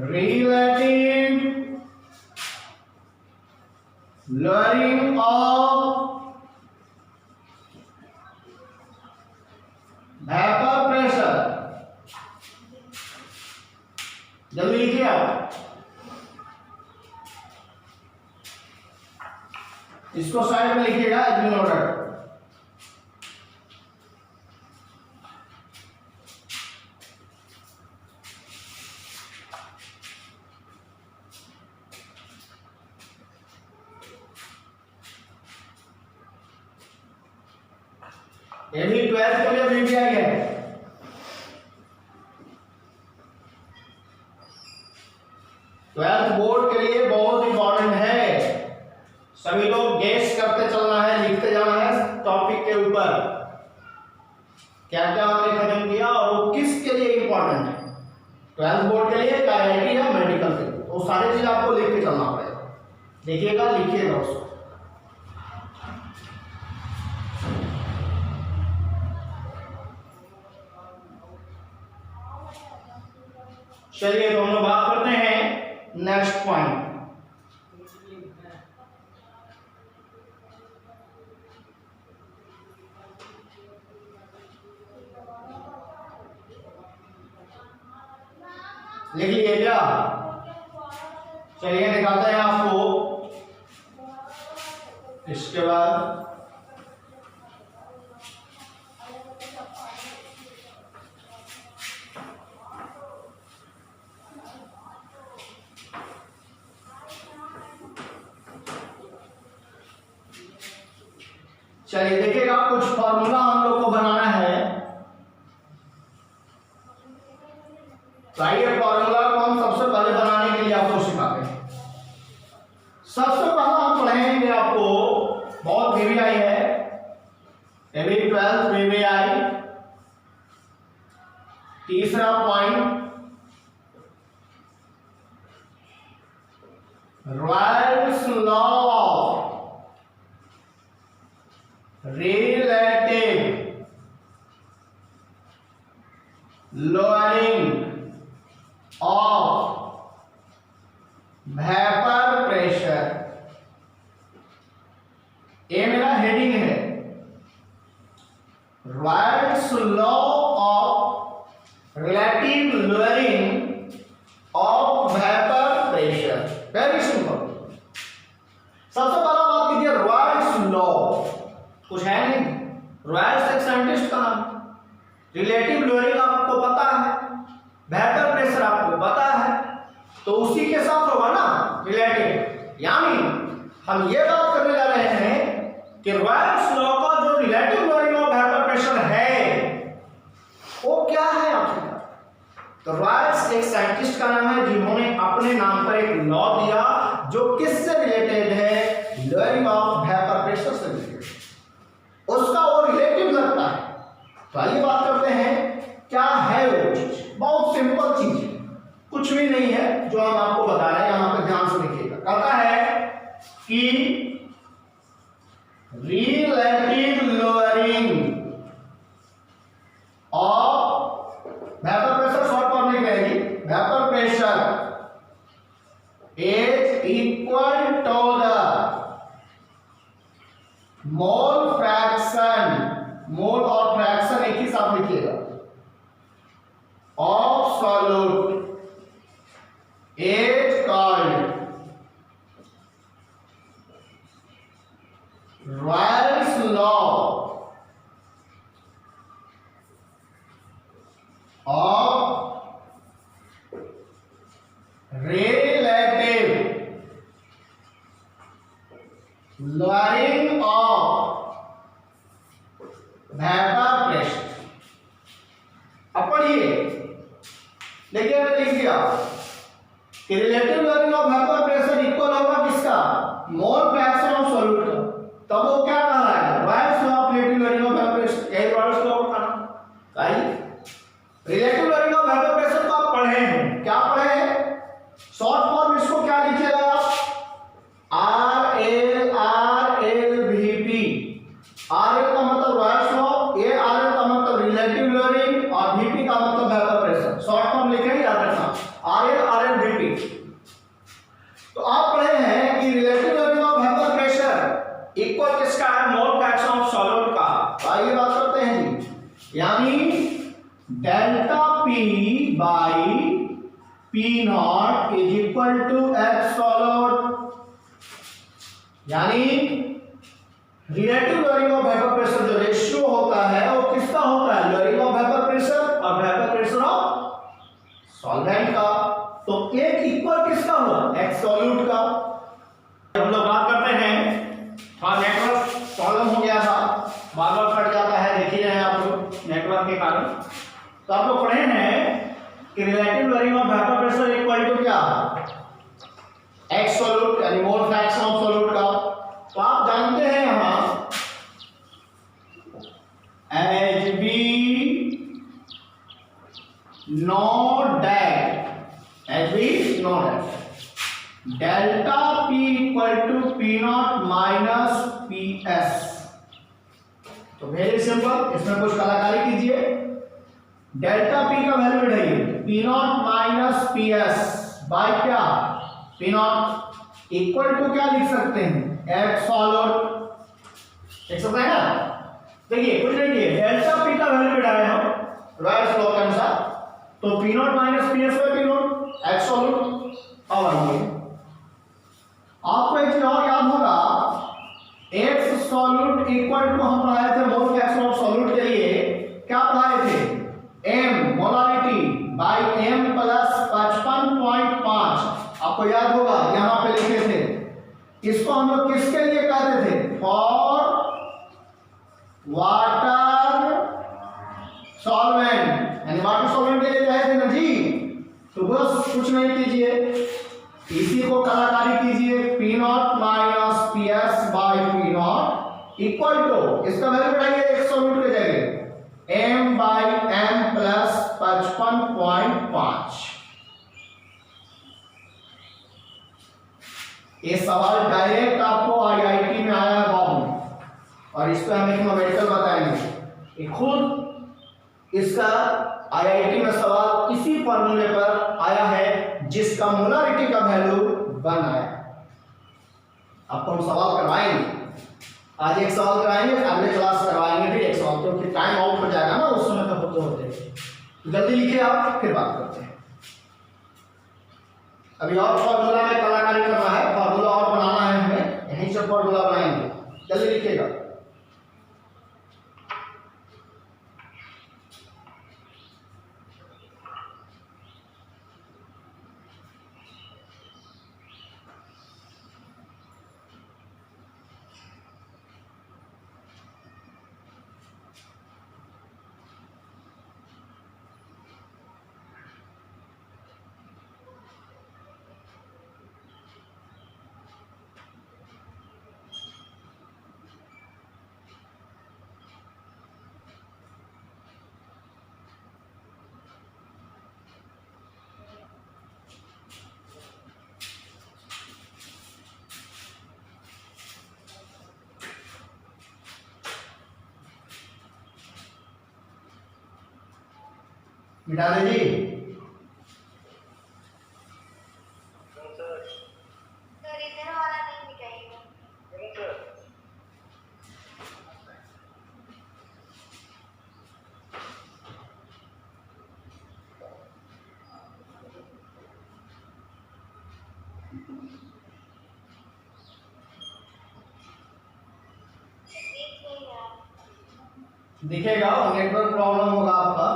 relative lowering of vapor pressure। जल्दी लिखिए आप, इसको साइड में लिखिएगा एडमिन ऑर्डर। ये भी 12th के लिए वीवीआई है। ट्वेल्थ बोर्ड के लिए बहुत इंपॉर्टेंट है। सभी लोग गेस करते चलना है, लिखते जाना है टॉपिक के ऊपर क्या क्या हमने खत्म किया और वो किसके लिए इंपॉर्टेंट है। ट्वेल्थ बोर्ड के लिए, आईआईटी या मेडिकल के लिए, वो सारी चीज आपको लिख के चलना पड़ेगा। देखिएगा, लिखिएगा उसको। चलिए तो हम लोग बात करते हैं नेक्स्ट पॉइंट। लिख लिए क्या? चलिए दिखाते हैं आपको। इसके बाद चलिए देखिएगा, कुछ फॉर्मूला हम लोग को बनाना है। तो आइए फॉर्मूला को हम सबसे पहले बनाने के लिए आपको सिखाते हैं। सबसे पहला हम पढ़ेंगे, आपको बहुत वीवीआई है, ये भी 12th वीवीआई। तीसरा point, Royals law relative lowering of vapor pressure। ये मेरा हेडिंग है, Royals law of relative lowering of vapour pressure. Very simple. सबसे पहला बात कीजिए, रॉयल्स लॉ कुछ है नहीं, रॉयल्स एक साइंटिस्ट का नाम। रिलेटिव लोअरिंग आपको पता है, वेपर प्रेशर आपको पता है, तो उसी के साथ होगा ना रिलेटिव। यानी हम ये बात करने जा रहे हैं कि रॉयल्स लॉ का जो relative lowering of vapour pressure है वो क्या है आखिरकार। तो रॉयल्स एक साइंटिस्ट का नाम है जिन्होंने अपने नाम पर एक लॉ दिया जो किससे रिलेटेड है, लोअरिंग ऑफ वेपर प्रेशर से रिलेटेड। उसका वो रिलेटिव लगता है। तो आइए बात करते हैं क्या है वो चीज। बहुत सिंपल चीज है, कुछ भी नहीं है जो हम आपको बता रहे हैं, यहां पर ध्यान से देखिएगा। कहता है कि relative lowering of vapour pressure, short form लिख रहेगी, vapour pressure is equal to the mole fraction, mole और फ्रैक्शन एक ही साथ लिखिएगा, of solute is called Raoult's law of relative lowering of vapour pressure. अब पढ़िए, देखिए मैंने लिख दिया कि relative lowering of vapour pressure equal होगा किसका, मोल फ्रैक्शन ऑफ सॉल्यूट का, तब वो क्या कहलाएगा? Royals law of relative lowering of vapour pressure. यही रॉयल्स लॉ का नाम है। Relative lowering of vapour pressure को आप पढ़े हैं, क्या पढ़े हैं? शॉर्ट फॉर्म इसको क्या लिखिएगा आप? RLVP। RL का मतलब रॉयल्स लॉ, ARL का मतलब रिलेटिव लॉरिंग और VP का मतलब वेपर प्रेशर। शॉर्ट फॉर्म लिखेंगे, याद रखना RLVP। तो आप पढ़े हैं कि relative lowering of vapour pressure equal किसका है? मोल फ्रैक्शन ऑफ सॉल्यूट का। आइए बात करते हैं जी, यानी delta P by P not is equal to X solute. यानी relative lowering of vapour pressure जो रेशियो होता है वो किसका होता है? लॉरिंग ऑफ वेपर प्रेशर और वेपर प्रेशर ऑफ सॉल्वेंट का। तो एक इक्वल किसका हुआ? X सॉल्यूट का। हम लोग बात करते हैं, हाँ नेटवर्क प्रॉब्लम हो गया था, बार बार कट जाता है, देख ही रहे हैं आप लोग नेटवर्क के कारण। तो आप लोग पढ़े हैं कि relative lowering of vapour pressure equal to क्या? X सॉल्यूट यानी मोल फ्रैक्शन ऑफ सॉल्यूट का। तो आप जानते हैं यहां HB note that, HB note that delta P equal to P not minus PS। तो वेरी सिंपल, इसमें कुछ कलाकारी कीजिए। डेल्टा P का वैल्यू बढ़ाइए, P not minus PS by क्या? P नॉट इक्वल टू क्या लिख सकते हैं? X solute. देख सकते हैं ना? देखिए कुछ नहीं किए, डेल्टा P का वैल्यू बढ़ाए हम रॉयल्स लॉ के अनुसार, तो P not minus PS by P not X solute. अब आइए, आपको एक चीज और याद होगा, X सॉल्यूट इक्वल टू हम पढ़ाए थे मोल फ्रैक्शन ऑफ सॉल्यूट के लिए, क्या पढ़ाए थे? M molarity by M plus 55.5। आपको याद होगा यहां पे लिखे थे, इसको हम लोग किसके लिए कहते थे? फॉर वाटर सॉल्वेंट, यानी वाटर सॉल्वेंट के लिए कहे थे ना जी। तो बस कुछ नहीं कीजिए, इसी को कलाकारी कीजिए, P not minus PS by P not equal to, इसका वैल्यू बढ़ाइए X सॉल्यूट के जगह M बाय M प्लस 55.5। ये सवाल डायरेक्ट आपको IIT में आया है बाबू, और इस पे हम एक मेडिकल बताएंगे। खुद इसका IIT में सवाल इसी फॉर्मूले पर आया है जिसका मोलारिटी का वैल्यू 1 आया। आपको हम सवाल करवाएंगे, आज एक सवाल कराएंगे, अगले क्लास करवाएंगे फिर एक सवाल, क्योंकि टाइम आउट हो जाएगा ना उस समय तक होते होते। तो जल्दी लिखिए आप, फिर बात करते हैं। अभी और फॉर्मूला में कलाकारी करना है, फॉर्मूला और बनाना है हमें, यहीं से फॉर्मूला बनाएंगे, जल्दी लिखिएगा। मिटा दीजिए। दिखेगा, नेटवर्क प्रॉब्लम होगा आपका।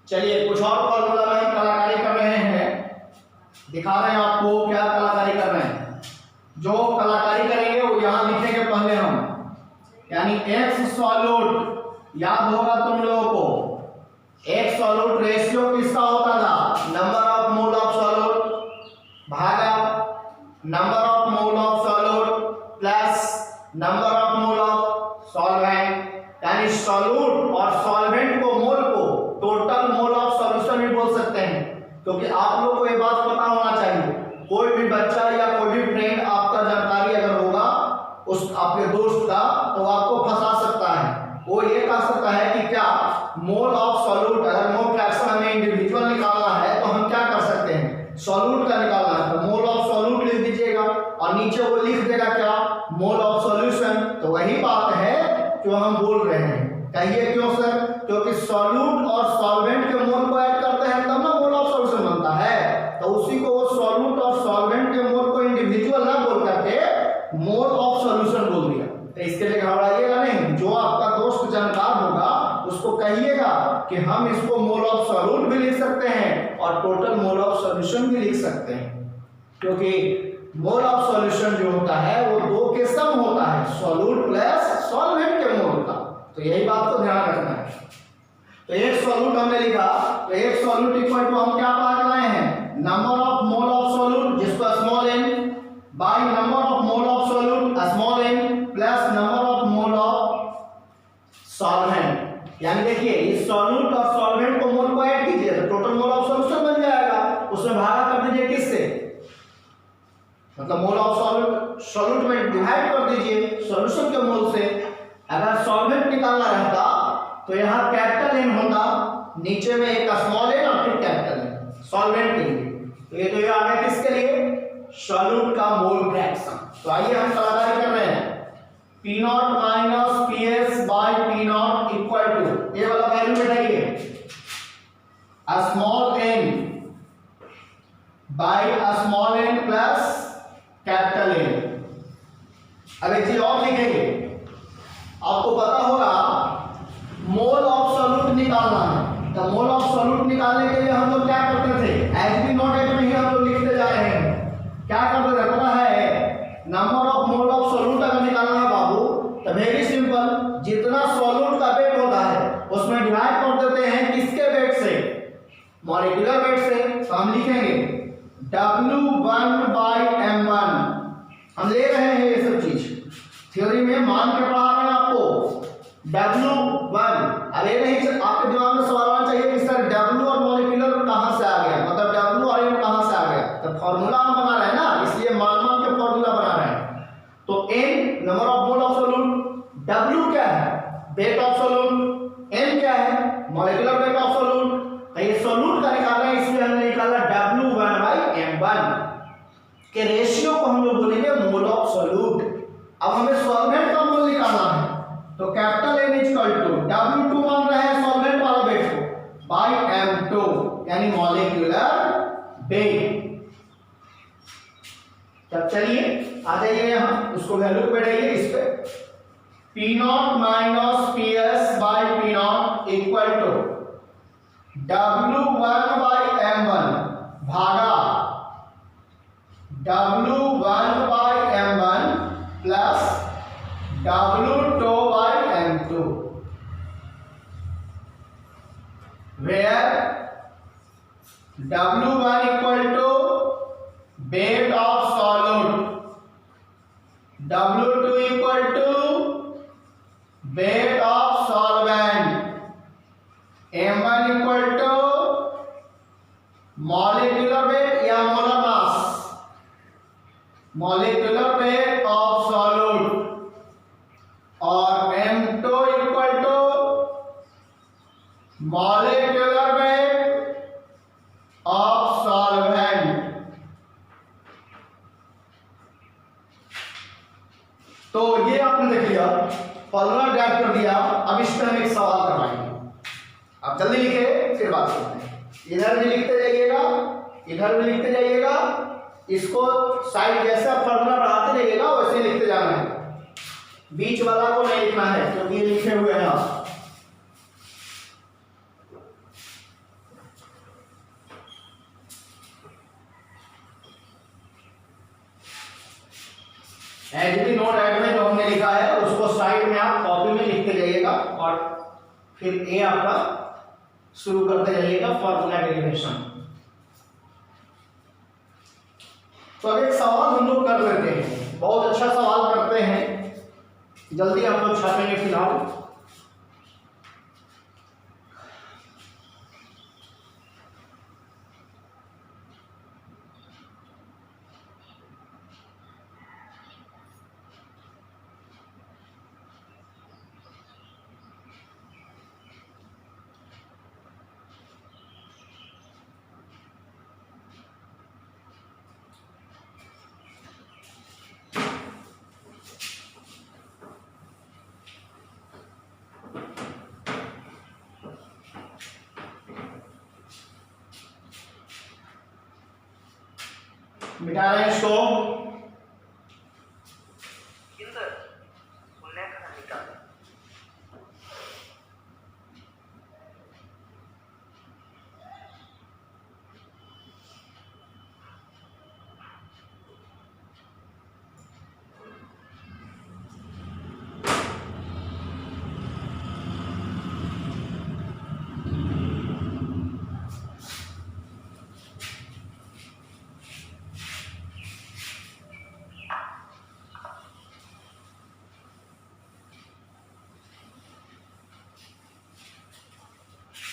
चलिए कुछ और फॉर्मूला में हम कलाकारी कर रहे हैं, दिखा रहे हैं आपको क्या कलाकारी कर रहे हैं। जो कलाकारी करेंगे वो यहाँ लिखेंगे पहले हम, यानी एक्स सॉल्यूट, याद होगा तुम लोगों को एक्स सॉल्यूट रेशियो किसका होता था, number of mole of solute भागा number of mole of solute plus number of mole of solvent, यानी सॉल्यूट और सॉल्वेंट को मोल को टोटल मोल ऑफ सॉल्यूशन भी बोल सकते हैं। क्योंकि आप लोग को ये बात पता होना चाहिए, कोई भी बच्चा या कोई भी फ्रेंड आपका जानकारी अगर होगा उस आपके दोस्त का, तो आपको फंसा सकता है। वो ये कह सकता है कि क्या मोल ऑफ सॉल्यूट, अगर मोल फ्रैक्शन हमें इंडिविजुअल निकालना है तो हम क्या कर सकते हैं, सॉल्यूट का निकालना है तो मोल ऑफ सॉल्यूट लिख दीजिएगा और नीचे वो लिख देगा क्या, मोल ऑफ सॉल्यूशन। तो वही बात है जो हम बोल रहे हैं। कहिए क्यों सर, क्योंकि सॉल्यूट और सॉल्वेंट के मोल को ऐड करते हैं तब ना मोल ऑफ सॉल्यूशन बनता है। तो उसी को वो सॉल्यूट और सॉल्वेंट के मोल को इंडिविजुअल ना बोल करके मोल ऑफ सॉल्यूशन बोल दिया। तो इसके लिए घबराइएगा नहीं, जो आपका दोस्त जानकार होगा उसको कहिएगा कि हम इसको मोल ऑफ सॉल्यूट भी लिख सकते हैं और टोटल मोल ऑफ सॉल्यूशन भी लिख सकते हैं। क्योंकि मोल ऑफ सॉल्यूशन जो होता है वो दो के सम होता है, सॉल्यूट प्लस सॉल्वेंट के मोल का। तो यही बात को ध्यान रखना है। तो एक सॉल्यूट हमने लिखा, तो एक सॉल्यूट इक्वल टू हम क्या पा रहे हैं, number of mole of solute जिसको small n by number of mole of solute small n plus number of mole of solvent. यानी देखिए इस सॉल्यूट और सॉल्वेंट को मोल को ऐड कीजिए तो टोटल मोल ऑफ सॉल्यूशन बन जाएगा, उसमें भागा कर दीजिए किससे, मतलब मोल ऑफ सॉल्यूट में डिवाइड कर दीजिए सॉल्यूशन के मोल से। अगर सॉल्वेंट निकालना रहता तो यहाँ कैपिटल N होता, नीचे में एक स्मॉल n और फिर कैपिटल N सॉल्वेंट के लिए। तो ये आ गया किसके लिए, सॉल्यूट का मोल फ्रैक्शन। तो आइए हम कलाकारी कर रहे हैं, P0 minus PS by P0 equal to, ये वाला वैल्यू बैठाइए, small n by small n plus capital N। अब एक चीज और लिखेंगे, आपको पता होगा मोल ऑफ सॉल्यूट निकालना है। तो मोल ऑफ सॉल्यूट निकालने के लिए हम लोग क्या करते थे, एच बी नॉट एच में ही हम लोग लिखते जा रहे हैं। क्या करते थे पता है, number of mole of solute अगर निकालना है बाबू तो वेरी सिंपल, जितना सॉल्यूट का वेट होता है उसमें डिवाइड कर देते हैं किसके वेट से, मॉलिक्यूलर वेट से। तो हम लिखेंगे W1 बाई M1। हम ले रहे हैं ये सब चीज थ्योरी में मान के पढ़ा रहे हैं आपको। W1 अब ये नहीं आपके दिमाग में सवाल आना चाहिए कि सर W और मॉलिक्यूलर कहां से आ गया, मतलब W और M कहां से आ गया। तो फार्मूला हम बना रहे हैं ना, इसलिए मान मान के फार्मूला बना रहे हैं। तो N number of mole of solute, W क्या है, वेट ऑफ सॉल्यूट, M क्या है, मॉलिक्यूलर वेट ऑफ सॉल्यूट। तो ये सॉल्यूट का निकाल रहे हैं, इसलिए हमने निकाला W1 बाई M1 के रेशियो को हम लोग बोलेंगे मोल ऑफ सॉल्यूट। अब हमें सॉल्वेंट का मोल निकालना है, तो capital N equal to W2 मान रहे हैं सॉल्वेंट वाला वेट को बाय M2 यानी मॉलिक्यूलर वेट। तब चलिए आ जाइए यहां, उसको वैल्यू पे बैठाइए इस पे, P0 minus PS by P0 equal to W1 by M1 भागा W1 by M1 plus W2 by M2 where W1 equal to weight of solute, W2 equal to weight of solvent, M1 equal to molecular weight या molar mass, molecular weight of solute और M2 equal to molecular weight of solvent. तो ये आपने देख लिया, formula drive कर दिया। अब इस पर हम एक सवाल करवाएंगे, आप जल्दी लिखे फिर बात करते हैं। इधर भी लिखते जाइएगा, इधर भी लिखते जाइएगा, इसको साइड जैसा फॉर्मूला बढ़ाते जाइएगा वैसे ही लिखते जाना है, बीच वाला को नहीं लिखना है क्योंकि ये लिखे हुए हैं आप। साइड में आप कॉपी में लिखते जाइएगा और फिर ए आपका शुरू करते जाइएगा फॉर्मूला डेरिवेशन। तो अब एक सवाल हम लोग कर लेते हैं, बहुत अच्छा सवाल करते हैं, जल्दी हम लोग छापेंगे फिलहाल। मिटा रहे हैं इसको।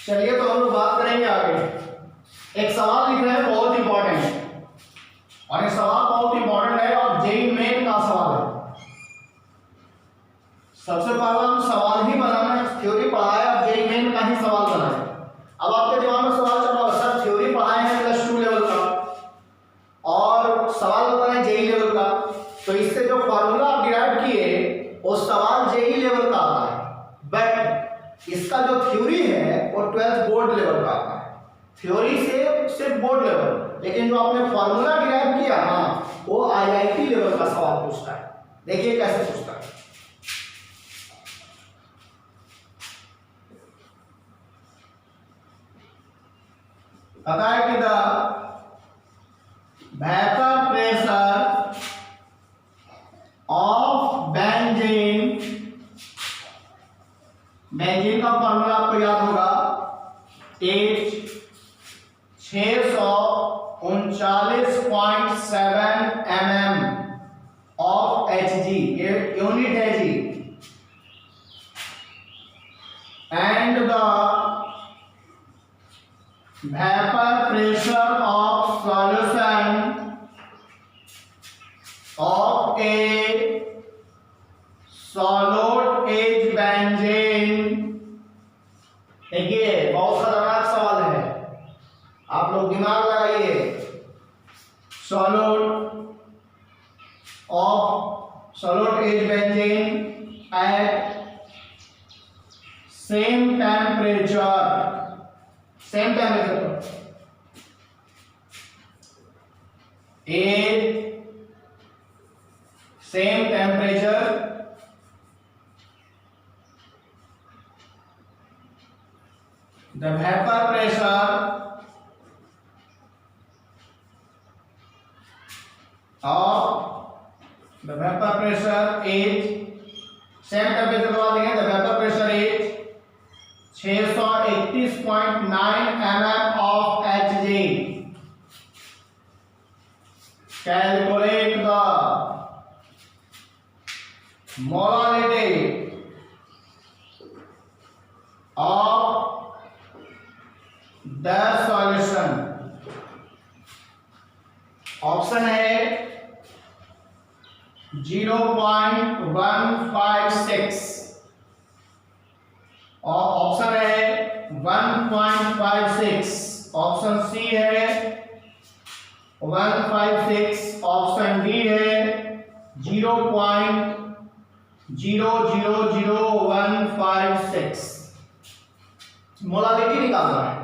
चलिए तो हम लोग बात करेंगे आगे। एक सवाल लिख रहे हैं बहुत इंपॉर्टेंट, और ये सवाल बहुत इंपॉर्टेंट है और जेईई मेन का सवाल है। सबसे पहले हम सवाल ही बनाना है, थ्योरी पढ़ाया, अब जेईई मेन का ही सवाल बनाए। अब आपके दिमाग में सवाल चल रहा है सर थ्योरी पढ़ाए हैं +2 लेवल का और सवाल बता रहे जेईई लेवल का, तो इससे जो फॉर्मूला आप डिराइव किए वो सवाल जेईई लेवल का आता है, बट इसका जो थ्योरी है वो 12th बोर्ड लेवल का आता है। थ्योरी से सिर्फ बोर्ड लेवल, लेकिन जो आपने फॉर्मूला डिराइव किया ना वो आईआईटी लेवल का सवाल पूछता है। देखिए कैसे पूछता है। पता है कि the vapour pressure of benzene, benzene का फॉर्मूला आपको याद होगा, 639.7 mm ऑफ Hg, यूनिट है जी, and the vapour pressure of solution of a solid as benzene. देखिए बहुत खतरनाक सवाल है, आप लोग दिमाग लगाइए। Solid as benzene at same temperature same temperature the vapor pressure is same temperature करवा देंगे। the vapor pressure is 631.9 mm of Hg। calculate the molality of the solution। Option है 0.156 और ऑप्शन है 1.56, ऑप्शन सी है 156, option D है 0.000156। Molality निकालना है।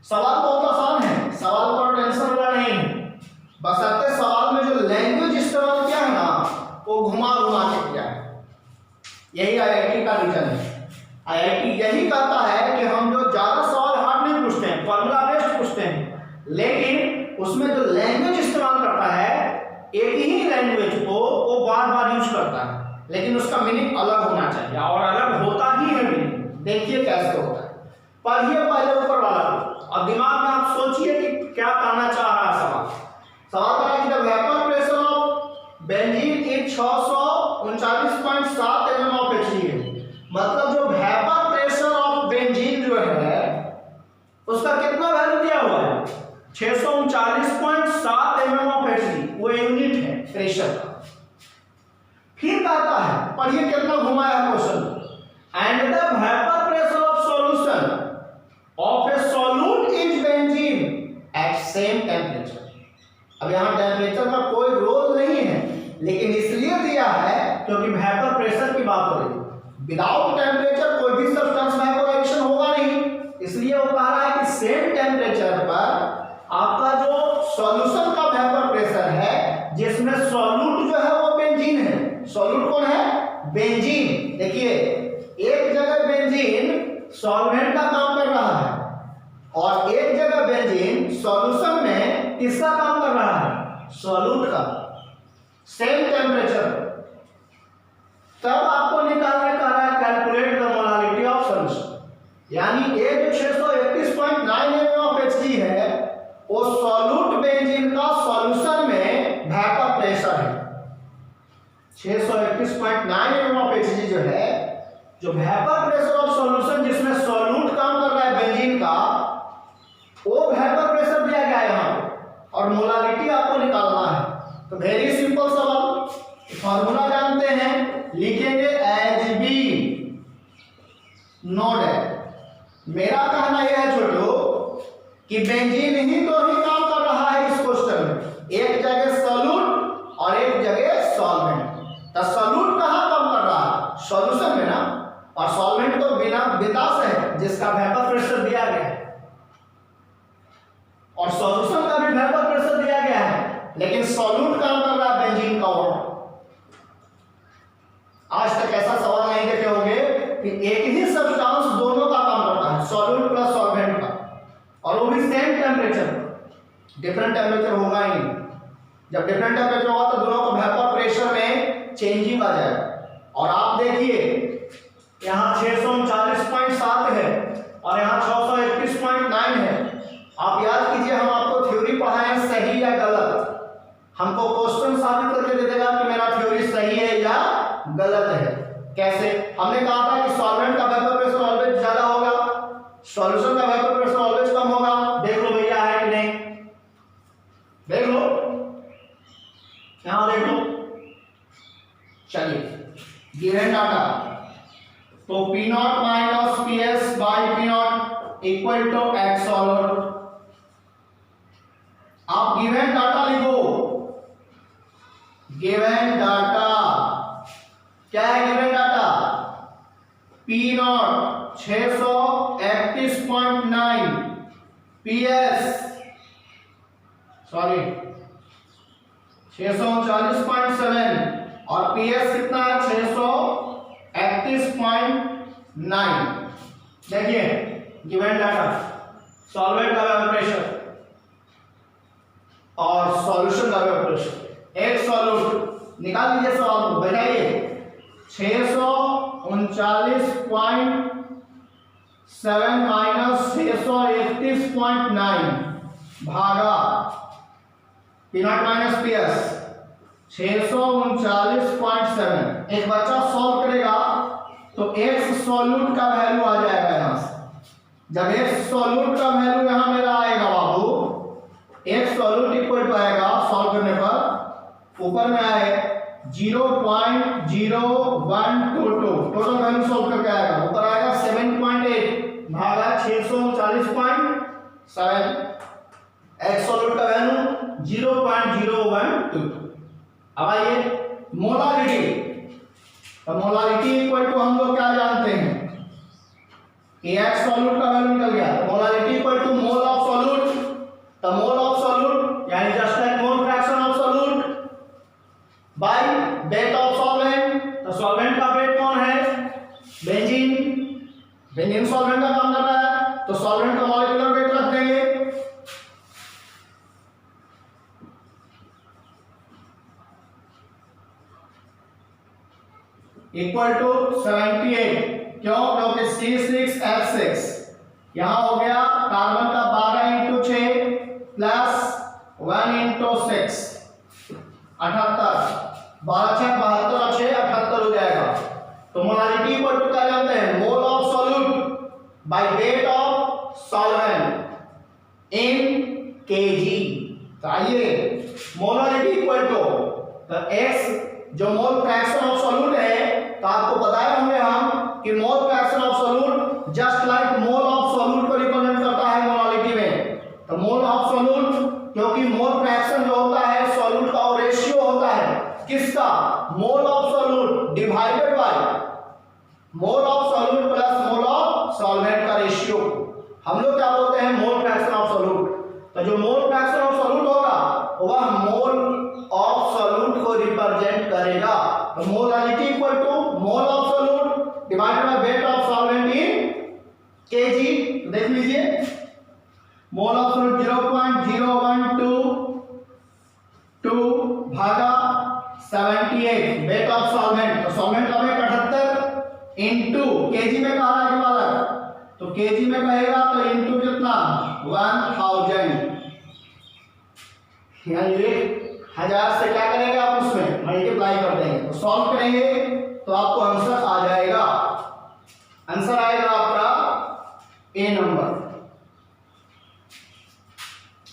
सवाल बहुत आसान है, सवाल पर टेंशन वाला नहीं है, बशर्ते सवाल में जो लैंग्वेज इस्तेमाल किया है ना वो घुमा घुमा के किया है। यही आईआईटी का रीजन है। आईआईटी यही कहता है कि हम जो ज्यादा सवाल हार्ड नहीं पूछते हैं, फॉर्मूला बेस्ड पूछते हैं, लेकिन उसमें जो लैंग्वेज इस्तेमाल करता है एक ही लैंग्वेज को वो बार बार यूज करता है। लेकिन उसका मीनिंग अलग होना चाहिए, और अलग होता ही है मीनिंग। देखिए कैसे होता है, पढ़िए पहले ऊपर वाला को और दिमाग में आप सोचिए कि क्या कहना चाह रहा है सवाल। सवाल कहा कि the vapour pressure of benzene is 639.7 mm ऑफ Hg है। मतलब जो वेपर प्रेशर ऑफ बेंजीन जो है उसका कितना वैल्यू दिया हुआ है, 639.7 mm ऑफ Hg, वो यूनिट है प्रेशर का। फिर कहता है, पढ़िए कितना घुमाया है question, and the vapour pressure of solution of a solute is benzene at same temperature। अब यहाँ टेम्परेचर का कोई रोल नहीं है, लेकिन इसलिए दिया है क्योंकि वेपर प्रेशर की बात हो रही है। विदाउट टेम्परेचर कोई भी सब्सटेंस वेपोराइजेशन होगा नहीं, इसलिए वो कह रहा है कि सेम टेम्परेचर पर आपका जो सॉल्यूशन का वेपर प्रेशर है, जिसमें सॉल्यूट जो है वो बेंजीन है। सॉल्यूट कौन है, बेंजीन। देखिए एक जगह बेंजीन सॉल्वेंट का काम कर रहा है और एक जगह बेंजीन सॉल्यूशन में किसका काम कर रहा है, सॉल्यूट का। सेम टेम्परेचर, तब आपको निकालने का है calculate the molarity of solution. यानी ये जो 631.9 mm ऑफ Hg है वो सॉल्यूट बेंजीन का सॉल्यूशन में वेपर प्रेशर है। 631.9 mm ऑफ Hg जो है, जो वेपर प्रेशर ऑफ सॉल्यूशन जिसमें सॉल्यूट काम कर रहा है बेंजीन का, वो वेपर प्रेशर दिया गया है यहाँ पे, और मोलारिटी आपको निकालना है। तो वेरी सिंपल सवाल, फॉर्मूला जानते हैं, लिखेंगे एज बी नो डैट। मेरा कहना यह है छोटो कि बेंजीन ही तो ही काम कर रहा है इस क्वेश्चन में, एक जगह सॉल्यूट और एक जगह सॉल्वेंट। तो सॉल्यूट कहाँ काम कर रहा है, सॉल्यूशन में ना, और सॉल्वेंट तो बिना बिंदास है जिसका वेपर प्रेशर दिया गया है, और सॉल्यूशन का भी वेपर प्रेशर दिया गया है, लेकिन सॉल्यूट काम कर रहा है बेंजीन का। और आज तक ऐसा सवाल नहीं देखे होंगे कि एक ही सब्सटेंस दोनों का काम करता है, सॉल्यूट प्लस सॉल्वेंट का, और वो भी सेम टेम्परेचर। डिफरेंट टेम्परेचर होगा ही नहीं। जब डिफरेंट टेम्परेचर होगा तो दोनों का वेपर प्रेशर में चेंजिंग आ जाएगा। और आप देखिए यहाँ 639.7 है और यहाँ 631.9 है। आप याद कीजिए, हम आपको थ्योरी पढ़ाएं सही या गलत, हमको क्वेश्चन साबित करके दे देगा कि मेरा थ्योरी सही है या गलत है। कैसे? हमने कहा था कि सॉल्वेंट का वेपर प्रेशर ऑलवेज ज्यादा होगा, सॉल्यूशन का वेपर प्रेशर ऑलवेज कम होगा। देख लो भैया है कि नहीं, देख लो, यहां देख लो। चलिए गिवन डाटा, तो P not minus PS by P not equal to X solute. आप गिवन डाटा लिखो, गिवन डाटा क्या है? Given data P not 631.9, PS sorry 639.7 और PS कितना है? 631.9। देखिए गिवन डाटा, सॉल्वेंट का वेपर प्रेशर और सॉल्यूशन का वेपर प्रेशर। एक सॉल्यूट निकाल लीजिए, सवाल को बताइए। 639.7 माइनस 631.9 भागा P नॉट माइनस PS 639.7। एक बच्चा सॉल्व करेगा तो x सॉल्यूट का वैल्यू आ जाएगा यहां से। जब x सॉल्यूट का वैल्यू यहां मेरा आएगा बाबू, x सॉल्यूट इक्वल टू आएगा सॉल्व करने पर ऊपर में आए 0.0122, टोटल वैल्यू सॉल्व करके आएगा, ऊपर आएगा 7.8 भागा 639.7। x सॉल्यूट का वैल्यू 0.012। अब आइए मोलारिटी, तो मोलारिटी इक्वल टू हम लोग क्या जानते हैं कि x सॉल्यूट का वैल्यू निकल गया, तो molarity equal to mole of solute. तो मोल ऑफ सॉल्यूट यानी just like mole fraction of solute by weight of solvent. तो सॉल्वेंट का वेट कौन है? बेंजीन। बेंजीन सॉल्वेंट का काम कर रहा है, तो सॉल्वेंट का मॉलिक्यूलर वेट रख देंगे। Equal to 78। क्यों? क्योंकि C6H6 यहां हो गया कार्बन का 12 इंटू 6 प्लस 1 इंटू 6 78। 12 6 72 और 6 78 हो जाएगा। तो मोलारिटी इक्वल टू क्या जानते हैं? मोल of solute by weight of solvent in KG. तो आइए मोलारिटी इक्वल टू, तो x जो मोल फ्रैक्शन ऑफ सॉल्यूट है, तो आपको बताए होंगे हम कि मोल fraction of solute just like mole of solute को रिप्रेजेंट करता है मोलारिटी में। तो मोल ऑफ सॉल्यूट, क्योंकि मोल फ्रैक्शन जो होता है सॉल्यूट का वो रेशियो होता है किसका? Mole of solute divided by mole of solute plus mole of solvent का रेशियो। हम लोग क्या बोलते हैं? Mole fraction of solute. तो जो मोल फ्रैक्शन ऑफ सॉल्यूट होगा वह मोल ऑफ सॉल्यूट को रिप्रेजेंट करेगा। तो molarity equal to mole of solute divided by weight of solvent in KG. तो देख लीजिए मोल ऑफ सॉल्यूट 0.0122 भागा 78 वेट ऑफ सॉल्वेंट। तो सॉल्वेंट का वेट 78 इंटू केजी में कहा है वाला, तो केजी में कहेगा तो इंटू कितना? 1000। यानी 1000 से क्या करेंगे आप? उसमें मल्टीप्लाई कर देंगे। तो सॉल्व करेंगे तो आपको आंसर आ जाएगा। आंसर आएगा आपका ए नंबर।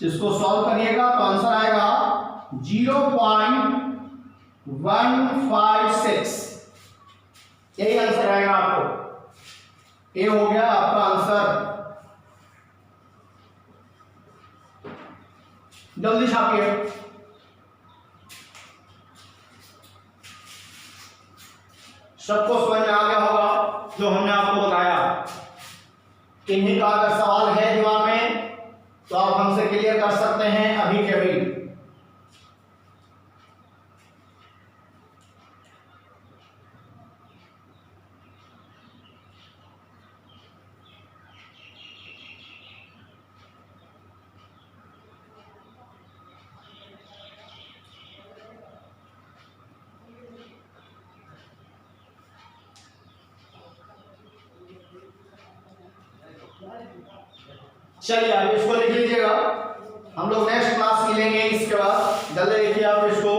इसको सॉल्व करिएगा तो आंसर आएगा 0.156। यही आंसर आएगा आपको। ए हो गया आपका आंसर। जल्दी छापिए। सबको समझ में आ गया होगा जो हमने आपको बताया। इन्हीं का अगर सवाल है दिमाग में तो आप हमसे क्लियर कर सकते हैं अभी के अभी। चलिए आप इसको लिख लीजिएगा। हम लोग नेक्स्ट क्लास मिलेंगे इसके बाद। जल्दी लिखिए आप इसको।